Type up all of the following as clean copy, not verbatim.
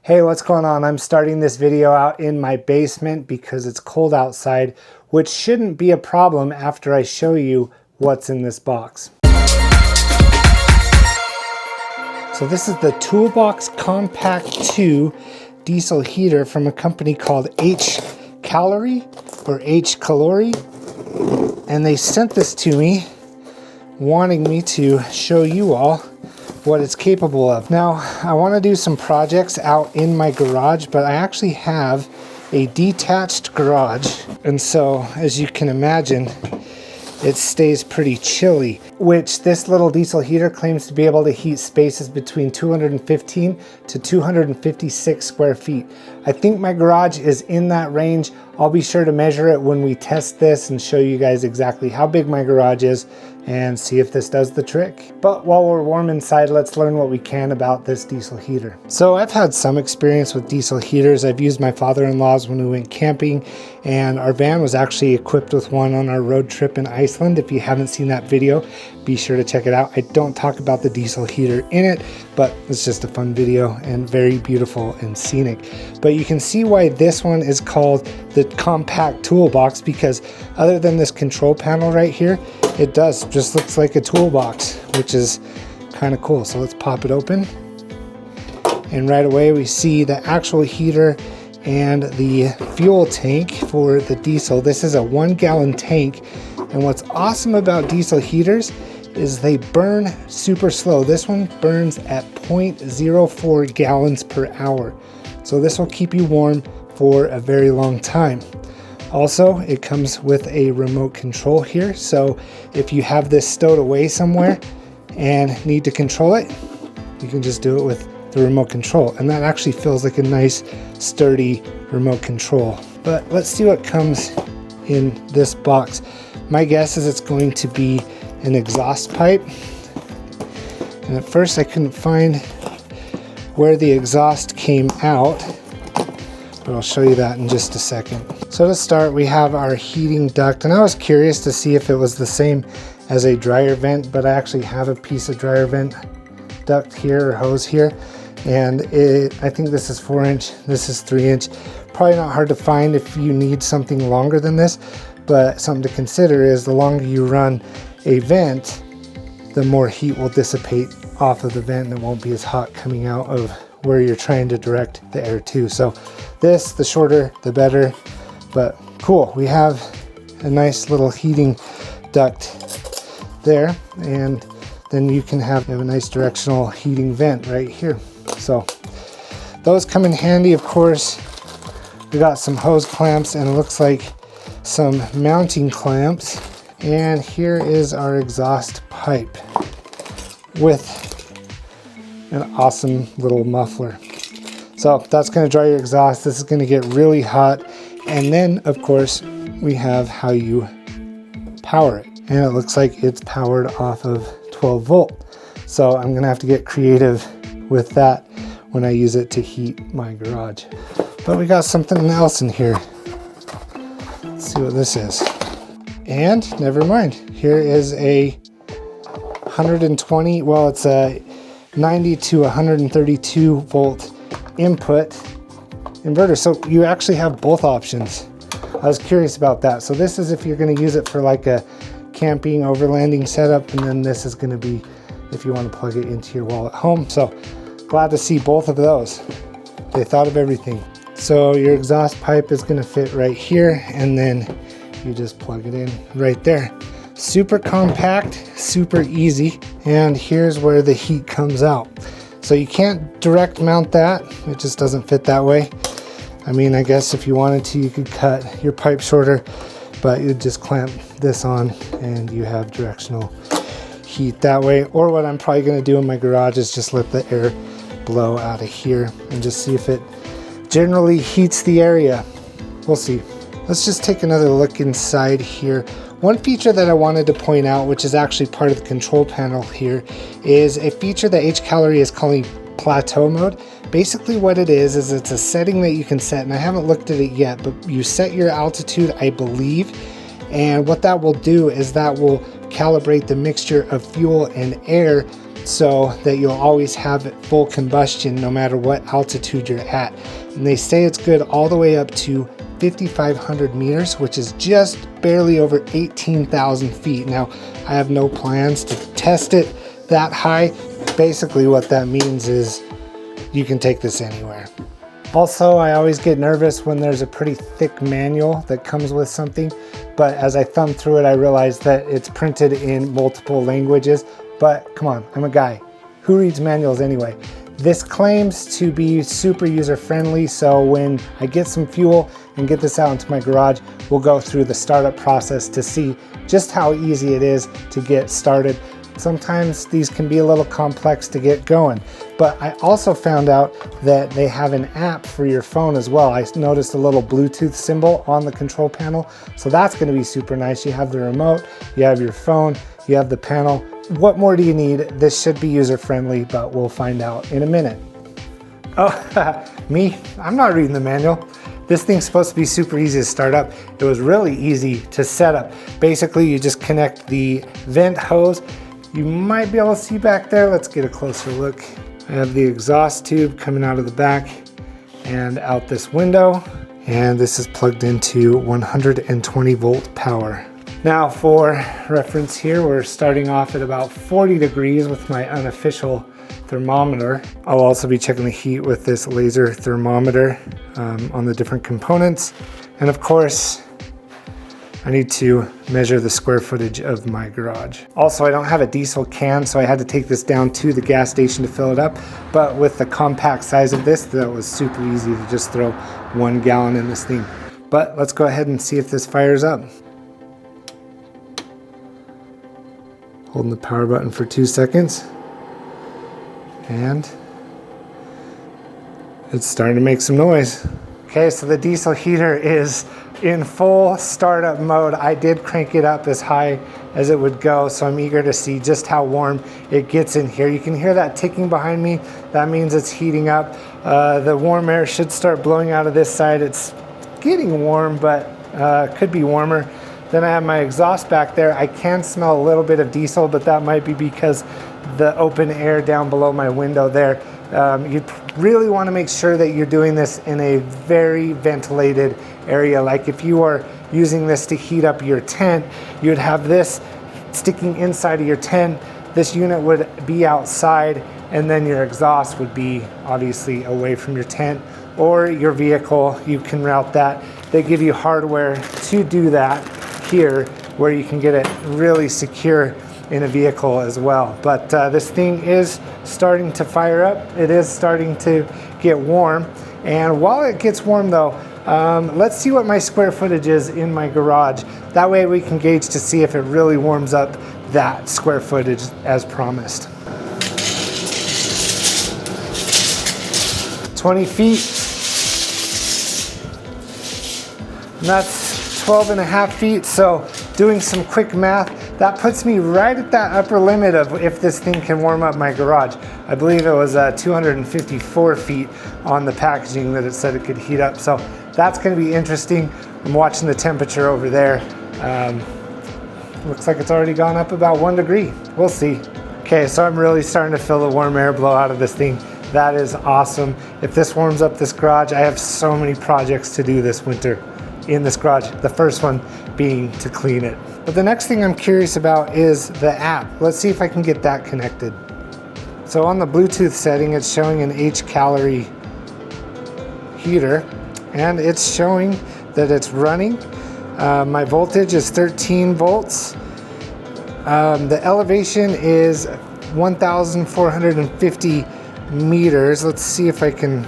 Hey, what's going on? I'm starting this video out in my basement because it's cold outside, which shouldn't be a problem after I show you what's in this box. So this is the Toolbox Compact 2 diesel heater from a company called HCALORY or HCALORY, and they sent this to me wanting me to show you all what it's capable of. Now, I want to do some projects out in my garage, but I actually have a detached garage, and so as you can imagine, it stays pretty chilly, which this little diesel heater claims to be able to heat spaces between 215 to 256 square feet. I think my garage is in that range. I'll be sure to measure it when we test this and show you guys exactly how big my garage is and see if this does the trick. But while we're warm inside, let's learn what we can about this diesel heater. So I've had some experience with diesel heaters. I've used my father-in-law's when we went camping, and our van was actually equipped with one on our road trip in Iceland. If you haven't seen that video, be sure to check it out. I don't talk about the diesel heater in it, but it's just a fun video and very beautiful and scenic. But you can see why this one is called the Compact Toolbox, because other than this control panel right here, it just looks like a toolbox, which is kind of cool. So let's pop it open. And right away we see the actual heater and the fuel tank for the diesel. This is a 1 gallon tank. And what's awesome about diesel heaters is they burn super slow. This one burns at 0.04 gallons per hour. So this will keep you warm for a very long time. Also, it comes with a remote control here. So if you have this stowed away somewhere and need to control it, you can just do it with the remote control. And that actually feels like a nice, sturdy remote control. But let's see what comes in this box. My guess is it's going to be an exhaust pipe. And at first I couldn't find where the exhaust came out, but I'll show you that in just a second. So to start, we have our heating duct, and I was curious to see if it was the same as a dryer vent, but I actually have a piece of dryer vent duct here, or hose here, and I think this is 4-inch, this is 3-inch. Probably not hard to find if you need something longer than this, but something to consider is the longer you run a vent, the more heat will dissipate off of the vent and it won't be as hot coming out of where you're trying to direct the air to. So this, the shorter, the better, but cool. We have a nice little heating duct there, and then you can have a nice directional heating vent right here. So those come in handy. Of course, we got some hose clamps, and it looks like some mounting clamps. And here is our exhaust pipe with an awesome little muffler. So that's going to dry your exhaust. This is going to get really hot. And then, of course, we have how you power it. And it looks like it's powered off of 12 volt. So I'm going to have to get creative with that when I use it to heat my garage. But we got something else in here. Let's see what this is. And never mind. Here is a 120, well, it's a 90 to 132 volt input inverter. So you actually have both options. I was curious about that. So this is if you're going to use it for like a camping overlanding setup, and then this is going to be if you want to plug it into your wall at home. So glad to see both of those. They thought of everything. So your exhaust pipe is going to fit right here, and then you just plug it in right there. Super compact, super easy, and here's where the heat comes out. So you can't direct mount that, it just doesn't fit that way. I mean, I guess if you wanted to, you could cut your pipe shorter, but you'd just clamp this on and you have directional heat that way. Or what I'm probably going to do in my garage is just let the air blow out of here and just see if it generally heats the area. We'll see. Let's just take another look inside here. One feature that I wanted to point out, which is actually part of the control panel here, is a feature that HCALORY is calling plateau mode. Basically what it is it's a setting that you can set, and I haven't looked at it yet, but you set your altitude, I believe, and what that will do is that will calibrate the mixture of fuel and air so that you'll always have full combustion no matter what altitude you're at. And they say it's good all the way up to 5,500 meters, which is just barely over 18,000 feet. Now, I have no plans to test it that high. Basically what that means is you can take this anywhere. Also, I always get nervous when there's a pretty thick manual that comes with something, but as I thumbed through it, I realized that it's printed in multiple languages. But come on, I'm a guy. Who reads manuals anyway? This claims to be super user-friendly, so when I get some fuel and get this out into my garage, we'll go through the startup process to see just how easy it is to get started. Sometimes these can be a little complex to get going, but I also found out that they have an app for your phone as well. I noticed a little Bluetooth symbol on the control panel, so that's going to be super nice. You have the remote, you have your phone, you have the panel. What more do you need? This should be user-friendly, but we'll find out in a minute. Oh, me? I'm not reading the manual. This thing's supposed to be super easy to start up. It was really easy to set up. Basically, you just connect the vent hose. You might be able to see back there. Let's get a closer look. I have the exhaust tube coming out of the back and out this window. And this is plugged into 120 volt power. Now for reference here, we're starting off at about 40 degrees with my unofficial thermometer. I'll also be checking the heat with this laser thermometer on the different components. And of course, I need to measure the square footage of my garage. Also, I don't have a diesel can, so I had to take this down to the gas station to fill it up. But with the compact size of this, that was super easy to just throw 1 gallon in this thing. But let's go ahead and see if this fires up. Holding the power button for 2 seconds. And it's starting to make some noise. Okay, so the diesel heater is in full startup mode. I did crank it up as high as it would go, so I'm eager to see just how warm it gets in here. You can hear that ticking behind me. That means it's heating up. The warm air should start blowing out of this side. It's getting warm, but could be warmer. Then I have my exhaust back there. I can smell a little bit of diesel, but that might be because the open air down below my window there. You really want to make sure that you're doing this in a very ventilated area. Like if you are using this to heat up your tent, you'd have this sticking inside of your tent. This unit would be outside, and then your exhaust would be obviously away from your tent or your vehicle. You can route that. They give you hardware to do that here, where you can get it really secure in a vehicle as well. But this thing is starting to fire up. It is starting to get warm. And while it gets warm though, let's see what my square footage is in my garage. That way we can gauge to see if it really warms up that square footage as promised. 20 feet. And that's 12 and a half feet. So doing some quick math, that puts me right at that upper limit of if this thing can warm up my garage. I believe it was 254 feet on the packaging that it said it could heat up. So that's going to be interesting. I'm watching the temperature over there. Looks like it's already gone up about 1 degree. We'll see. Okay, so I'm really starting to feel the warm air blow out of this thing. That is awesome. If this warms up this garage, I have so many projects to do this winter in this garage. The first one being to clean it. But the next thing I'm curious about is the app. Let's see if I can get that connected. So on the Bluetooth setting, it's showing an HCALORY heater, and it's showing that it's running. My voltage is 13 volts. The elevation is 1,450 meters. Let's see if I can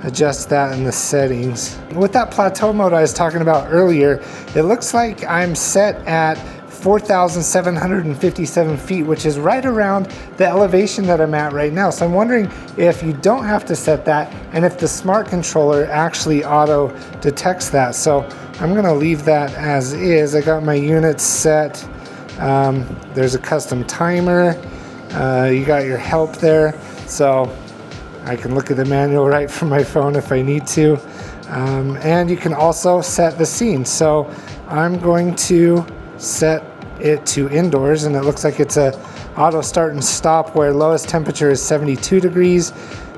adjust that in the settings. With that plateau mode I was talking about earlier, it looks like I'm set at 4,757 feet, which is right around the elevation that I'm at right now. So I'm wondering if you don't have to set that, and if the smart controller actually auto detects that. So I'm gonna leave that as is. I got my units set. There's a custom timer. You got your help there. So I can look at the manual right from my phone if I need to. And you can also set the scene. So I'm going to set it to indoors, and it looks like it's a auto start and stop, where lowest temperature is 72 degrees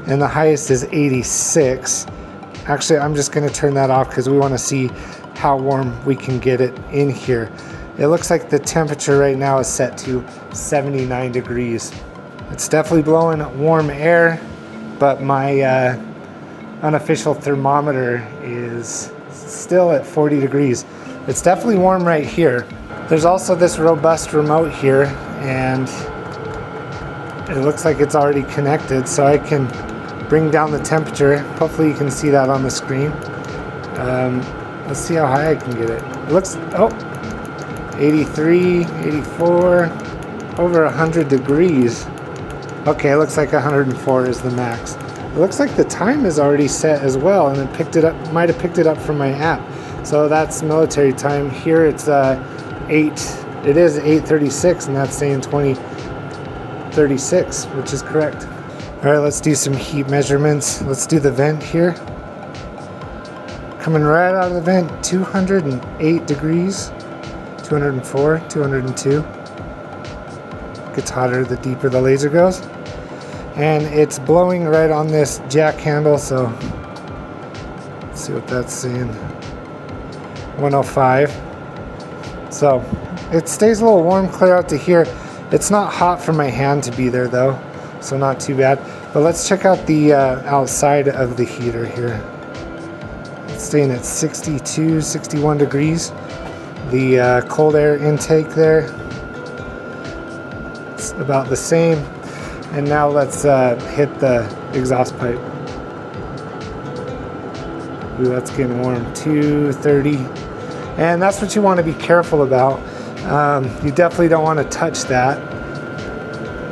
and the highest is 86. Actually, I'm just going to turn that off because we want to see how warm we can get it in here. It looks like the temperature right now is set to 79 degrees. It's definitely blowing warm air, but my unofficial thermometer is still at 40 degrees. It's definitely warm right here. There's also this robust remote here, and it looks like it's already connected, so I can bring down the temperature. Hopefully you can see that on the screen. Let's see how high I can get it. It looks, 83, 84, over 100 degrees. Okay, it looks like 104 is the max. It looks like the time is already set as well, and it might have picked it up from my app. So that's military time. Here it's it is 8:36, and that's saying 20:36, which is correct. All right, let's do some heat measurements. Let's do the vent here. Coming right out of the vent, 208 degrees, 204, 202. Gets hotter the deeper the laser goes. And it's blowing right on this jack handle, so let's see what that's saying. 105. So it stays a little warm clear out to here. It's not hot for my hand to be there though, so not too bad. But let's check out the outside of the heater here. It's staying at 62, 61 degrees. The cold air intake there, it's about the same. And now let's hit the exhaust pipe. Ooh, that's getting warm, 230. And that's what you want to be careful about. You definitely don't want to touch that.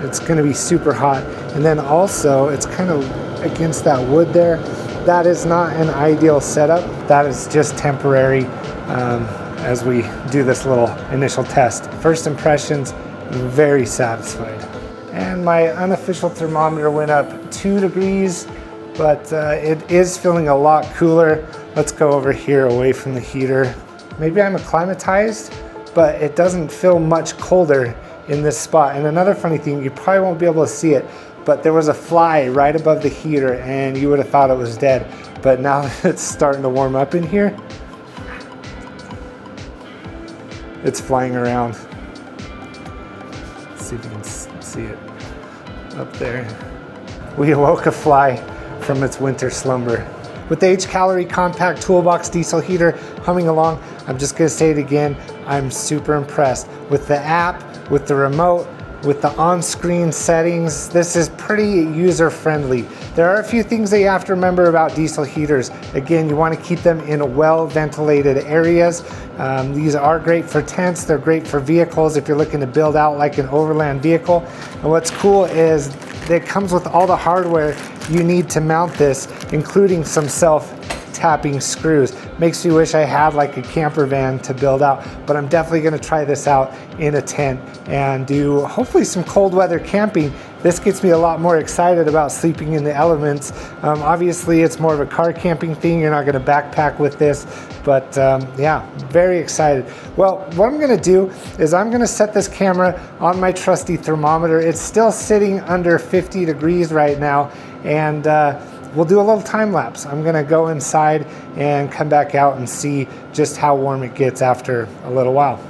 It's going to be super hot. And then also, it's kind of against that wood there. That is not an ideal setup. That is just temporary as we do this little initial test. First impressions, very satisfied. And my unofficial thermometer went up 2 degrees, but it is feeling a lot cooler. Let's go over here away from the heater. Maybe I'm acclimatized, but it doesn't feel much colder in this spot. And another funny thing, you probably won't be able to see it, but there was a fly right above the heater and you would have thought it was dead. But now that it's starting to warm up in here, it's flying around. Let's see if you can see it up there. We awoke a fly from its winter slumber. With the HCALORY Compact Toolbox Diesel Heater humming along, I'm just gonna say it again, I'm super impressed with the app, with the remote, with the on-screen settings. This is pretty user-friendly. There are a few things that you have to remember about diesel heaters. Again, you want to keep them in well-ventilated areas. These are great for tents. They're great for vehicles if you're looking to build out like an overland vehicle. And what's cool is it comes with all the hardware you need to mount this, including some self-tapping screws. Makes me wish I had like a camper van to build out, but I'm definitely gonna try this out in a tent and do hopefully some cold weather camping. This gets me a lot more excited about sleeping in the elements. Obviously it's more of a car camping thing. You're not gonna backpack with this, but yeah, very excited. Well, what I'm gonna do is I'm gonna set this camera on my trusty thermometer. It's still sitting under 50 degrees right now, and we'll do a little time lapse. I'm gonna go inside and come back out and see just how warm it gets after a little while.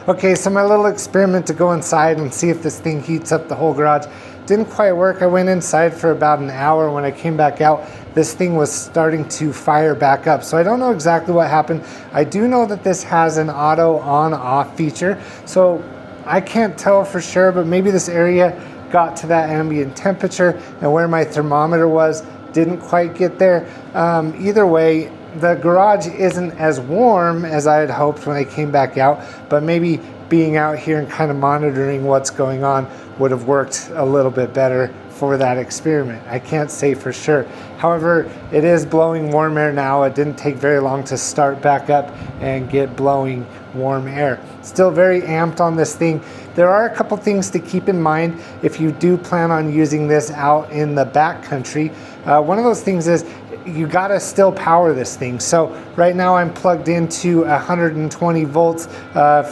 Okay, so my little experiment to go inside and see if this thing heats up the whole garage didn't quite work. I went inside for about an hour. When I came back out, this thing was starting to fire back up. So I don't know exactly what happened. I do know that this has an auto on-off feature, so I can't tell for sure, but maybe this area got to that ambient temperature and where my thermometer was didn't quite get there. Either way, the garage isn't as warm as I had hoped when I came back out, but maybe being out here and kind of monitoring what's going on would have worked a little bit better for that experiment. I can't say for sure. However, it is blowing warm air now. It didn't take very long to start back up and get blowing warm air. Still very amped on this thing. There are a couple things to keep in mind if you do plan on using this out in the backcountry. One of those things is you gotta still power this thing. So right now I'm plugged into 120 volts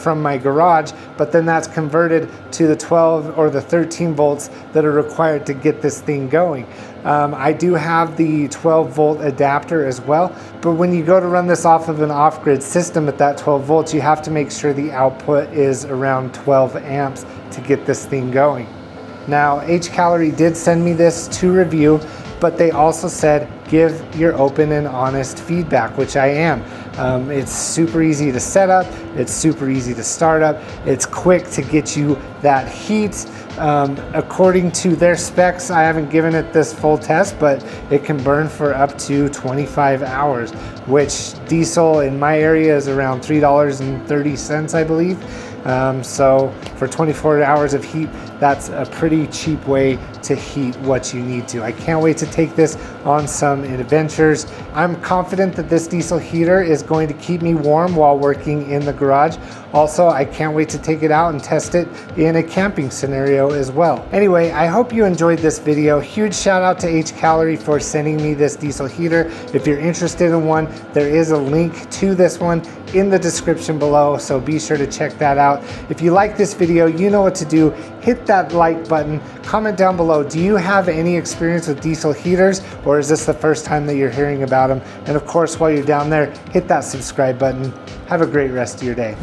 from my garage, but then that's converted to the 12 or the 13 volts that are required to get this thing going. I do have the 12 volt adapter as well, but when you go to run this off of an off-grid system at that 12 volts, you have to make sure the output is around 12 amps to get this thing going. Now, HCALORY did send me this to review, but they also said give your open and honest feedback, which I am. It's super easy to set up, it's super easy to start up, it's quick to get you that heat. According to their specs, I haven't given it this full test, but it can burn for up to 25 hours, which diesel in my area is around $3.30, I believe. So for 24 hours of heat, that's a pretty cheap way to heat what you need to. I can't wait to take this on some adventures. I'm confident that this diesel heater is going to keep me warm while working in the garage. Also, I can't wait to take it out and test it in a camping scenario as well. Anyway, I hope you enjoyed this video. Huge shout out to HCALORY for sending me this diesel heater. If you're interested in one, there is a link to this one in the description below, so be sure to check that out. If you like this video, you know what to do. Hit that like button, comment down below, do you have any experience with diesel heaters, or is this the first time that you're hearing about them? And of course, while you're down there, hit that subscribe button. Have a great rest of your day.